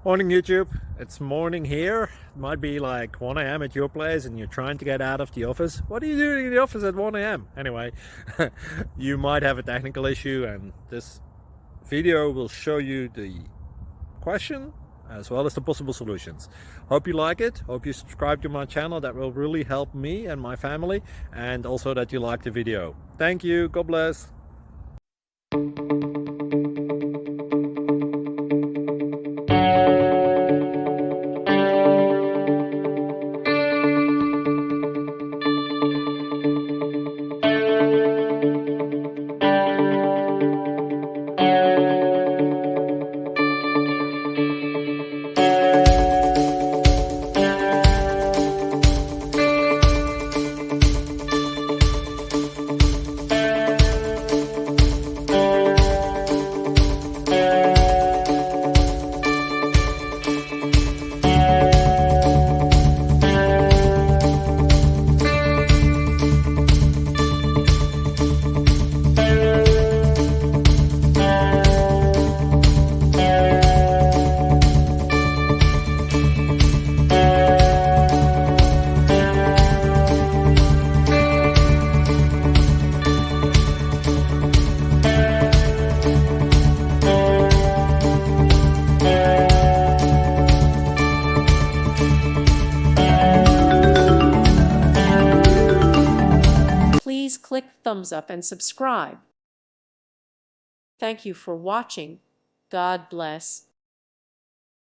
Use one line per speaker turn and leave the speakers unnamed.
Morning YouTube, it's morning here. It might be like 1 a.m. at your place and you're trying to get out of the office. What are you doing in the office at 1 a.m.? Anyway, you might have a technical issue and this video will show you the question as well as the possible solutions. Hope you like it, hope you subscribe to my channel. That will really help me and my family, and also that you like the video. Thank you, God bless.
Please click thumbs up and subscribe. Thank you for watching. God bless.